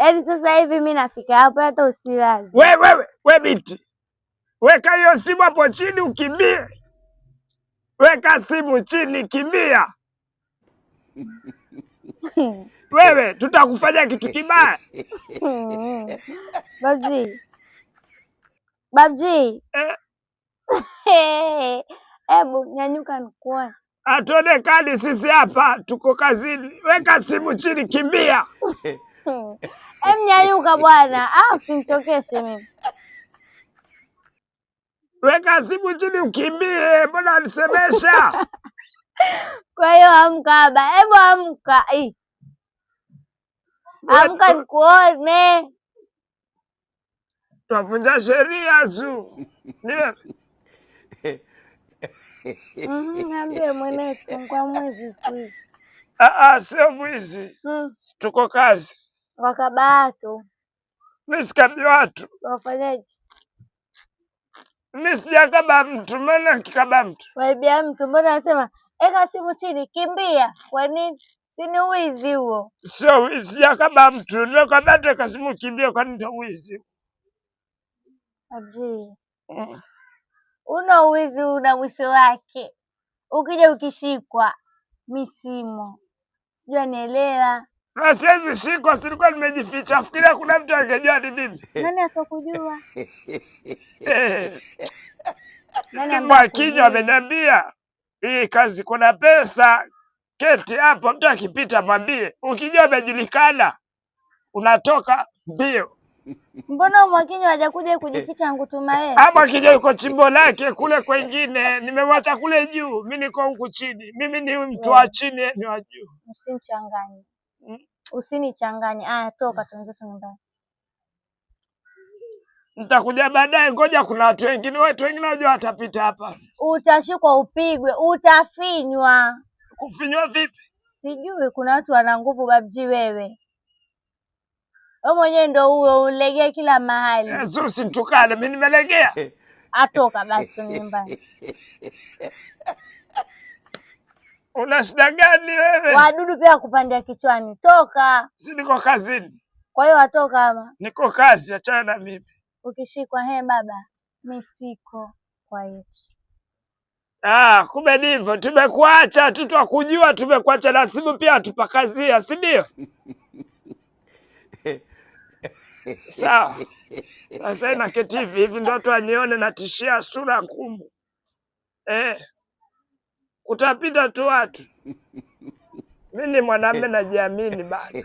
Yaani sasa hivi mimi nafika hapo hata usiwazi. We binti. Weka hiyo simu hapo chini ukimbie. Weka simu chini kimbia. Wewe tutakufanya kitu kibaya. Babji. Hebu nyanyuka nikuone. Hatuonekani sisi hapa, tuko kazini. Weka simu chini kimbia. Nyanyuka bwana. Usimchokeshe mimi. Weka simu chini ukimbie, mbona unisemesha? Kwa hiyo amka baba. Hebu amka. Amka nikuone. Tunavunja sheria Zu. Ndio. Niambie mwenetu kwa mwezi siku hizi. Sio mwizi. Tuko kazi. Wakabato. Mimi sikabi watu. Wafanyaje? Mimi sijakaba mtu, mbona kikaba mtu? Waibia mtu, mbona anasema eka simu chini kimbia. Kwa nini? Si ni uwizi huo. Sio wizi, sijakaba mtu. Nimekwambia eka simu kimbia, kwa nini ndio wizi? Aji. Una uwizi una mwisho wake. Ukija ukishikwa misimo. Sijua nielewa. Na siwezi shikwa, silikuwa nimejificha. Fikiria kuna mtu angejua ni mimi. Nani asokujua? Mwakinyo ameniambia hii kazi kuna pesa, keti hapo, mtu akipita mwambie. Ukijua umejulikana unatoka mbio. Mbona Mwakinyo hajakuja kujificha ngutuma yeye? Mwakinyo yuko chimbo lake kule kwingine, nimemwacha kule juu, mimi niko huku chini. Mimi ni mtu wa chini, ni wa juu. Usinichanganye. Usinichanganye. Toka tuanze nyumbani. Nitakuja baadaye, ngoja kuna watu wengine wajua watapita hapa. Utashikwa upigwe, utafinywa. Kufinywa vipi? Sijui, kuna watu wana nguvu babji wewe. Wewe mwenyewe ndio uwe ulegee kila mahali. Usinitukane, mimi nimelegea. Atoka basi nyumbani. Una shida gani wewe? Wadudu pia kupandia kichwani. Toka. Si niko kazini. Kwa hiyo watoka ama? Niko kazi, achana na mimi. Ukishikwa baba, mimi siko kwa hiyo. Kumbe ndivyo, tumekuacha tu twakujua, tumekuacha na simu pia tupakazia, si ndio? Sawa. Sasa ina ketivi hivi ndio watu wanione natishia sura ngumu. Utapita tu watu. Mimi ni mwanamume najiamini bado.